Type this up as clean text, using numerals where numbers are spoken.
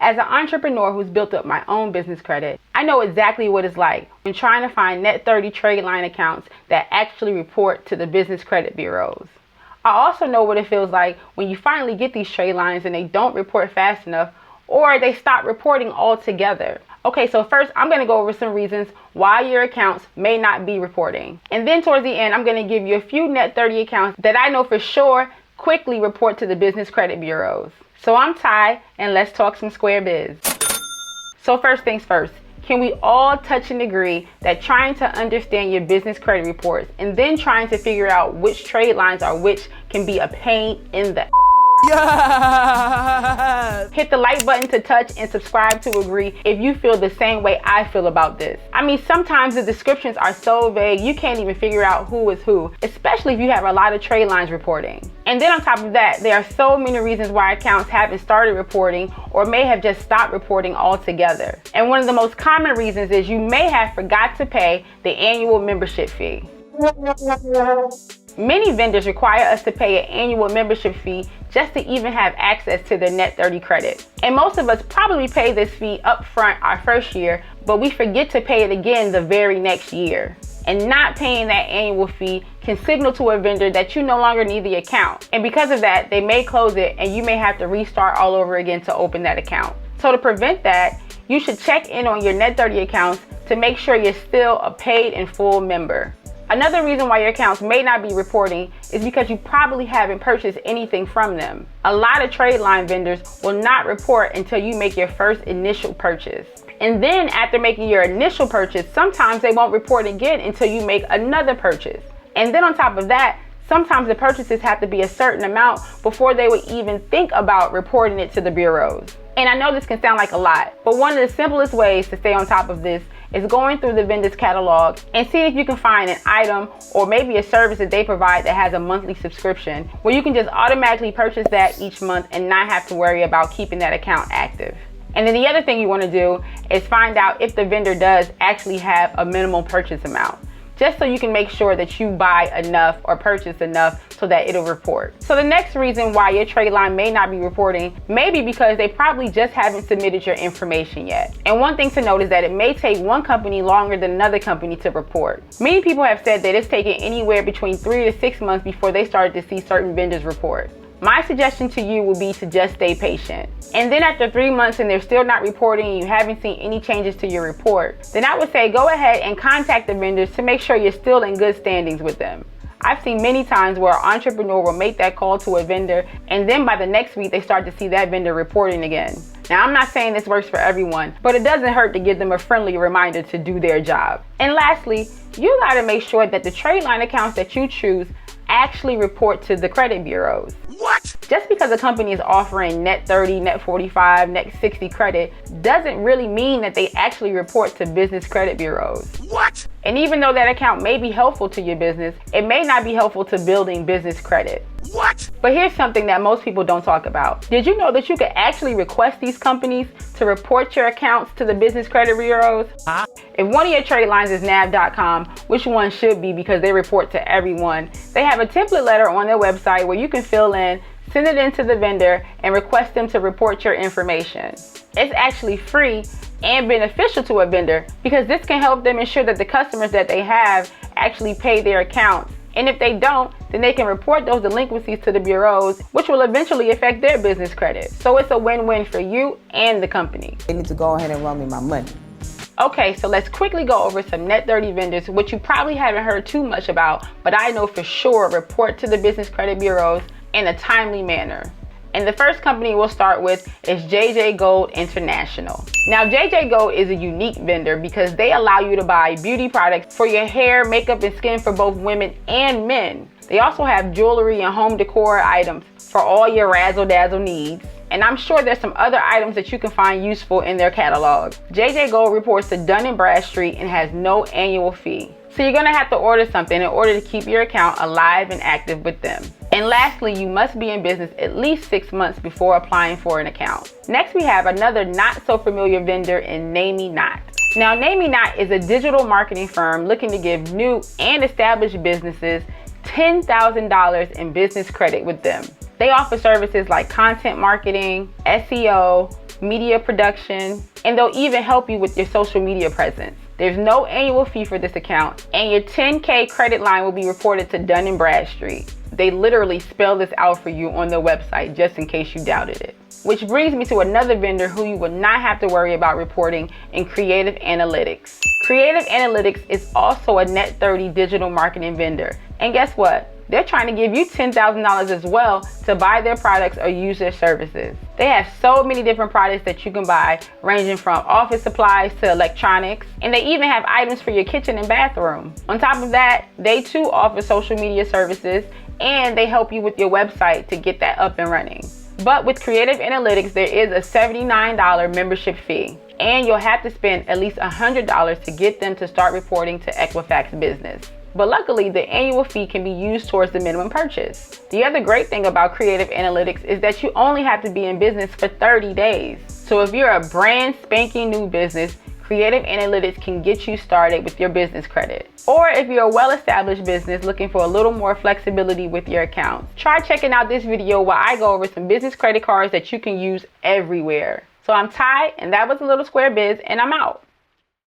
As an entrepreneur who's built up my own business credit, I know exactly what it's like when trying to find net 30 trade line accounts that actually report to the business credit bureaus. I also know what it feels like when you finally get these trade lines and they don't report fast enough, or they stop reporting altogether. Okay, so first I'm going to go over some reasons why your accounts may not be reporting. And then towards the end, I'm going to give you a few net 30 accounts that I know for sure quickly report to the business credit bureaus. So I'm Ty, and let's talk some square biz. So first things first, can we all touch and agree that trying to understand your business credit reports and then trying to figure out which trade lines are which can be a pain in the Yes! Hit the like button to touch and subscribe to agree if you feel the same way I feel about this. I mean, sometimes the descriptions are so vague you can't even figure out who is who, especially if you have a lot of trade lines reporting. And then on top of that, there are so many reasons why accounts haven't started reporting or may have just stopped reporting altogether. And one of the most common reasons is you may have forgot to pay the annual membership fee. Many vendors require us to pay an annual membership fee just to even have access to their net 30 credit. And most of us probably pay this fee up front our first year, but we forget to pay it again the very next year. And not paying that annual fee can signal to a vendor that you no longer need the account. And because of that, they may close it and you may have to restart all over again to open that account. So to prevent that, you should check in on your net 30 accounts to make sure you're still a paid and full member. Another reason why your accounts may not be reporting is because you probably haven't purchased anything from them. A lot of trade line vendors will not report until you make your first initial purchase. And then after making your initial purchase, sometimes they won't report again until you make another purchase. And then on top of that, sometimes the purchases have to be a certain amount before they would even think about reporting it to the bureaus. And I know this can sound like a lot, but one of the simplest ways to stay on top of this is going through the vendor's catalog and see if you can find an item or maybe a service that they provide that has a monthly subscription where you can just automatically purchase that each month and not have to worry about keeping that account active. And then the other thing you want to do is find out if the vendor does actually have a minimum purchase amount, just so you can make sure that you buy enough or purchase enough so that it'll report. So the next reason why your trade line may not be reporting may be because they probably just haven't submitted your information yet. And one thing to note is that it may take one company longer than another company to report. Many people have said that it's taken anywhere between 3 to 6 months before they started to see certain vendors report. My suggestion to you will be to just stay patient. And then after 3 months and they're still not reporting and you haven't seen any changes to your report, then I would say go ahead and contact the vendors to make sure you're still in good standings with them. I've seen many times where an entrepreneur will make that call to a vendor and then by the next week they start to see that vendor reporting again. Now, I'm not saying this works for everyone, but it doesn't hurt to give them a friendly reminder to do their job. And lastly, you gotta make sure that the trade line accounts that you choose actually report to the credit bureaus. What? Just because a company is offering net 30, net 45, net 60 credit doesn't really mean that they actually report to business credit bureaus. What? And even though that account may be helpful to your business, it may not be helpful to building business credit. What? But here's something that most people don't talk about. Did you know that you could actually request these companies to report your accounts to the business credit bureaus? If one of your trade lines is nav.com, which one should be because they report to everyone, they have a template letter on their website where you can fill in, send it in to the vendor, and request them to report your information. It's actually free and beneficial to a vendor because this can help them ensure that the customers that they have actually pay their accounts. And if they don't, then they can report those delinquencies to the bureaus, which will eventually affect their business credit. So it's a win-win for you and the company. They need to go ahead and run me my money. Okay, so let's quickly go over some net 30 vendors, which you probably haven't heard too much about, but I know for sure report to the business credit bureaus in a timely manner. And the first company we'll start with is JJ Gold International. Now, JJ Gold is a unique vendor because they allow you to buy beauty products for your hair, makeup, and skin for both women and men. They also have jewelry and home decor items for all your razzle dazzle needs. And I'm sure there's some other items that you can find useful in their catalog. JJ Gold reports to Dun & Bradstreet and has no annual fee. So you're gonna have to order something in order to keep your account alive and active with them. And lastly, you must be in business at least 6 months before applying for an account. Next, we have another not so familiar vendor in NameMeNot. Now, NameMeNot is a digital marketing firm looking to give new and established businesses $10,000 in business credit with them. They offer services like content marketing, SEO, media production, and they'll even help you with your social media presence. There's no annual fee for this account, and your 10K credit line will be reported to Dun & Bradstreet. They literally spell this out for you on their website just in case you doubted it. Which brings me to another vendor who you will not have to worry about reporting in Creative Analytics. Creative Analytics is also a Net 30 digital marketing vendor. And guess what? They're trying to give you $10,000 as well to buy their products or use their services. They have so many different products that you can buy, ranging from office supplies to electronics, and they even have items for your kitchen and bathroom. On top of that, they too offer social media services, and they help you with your website to get that up and running. But with Creative Analytics, there is a $79 membership fee, and you'll have to spend at least $100 to get them to start reporting to Equifax Business. But luckily, the annual fee can be used towards the minimum purchase. The other great thing about Creative Analytics is that you only have to be in business for 30 days. So if you're a brand spanking new business, Creative Analytics can get you started with your business credit. Or if you're a well-established business looking for a little more flexibility with your accounts, try checking out this video where I go over some business credit cards that you can use everywhere. So I'm Ty, and that was A Little Square Biz, and I'm out.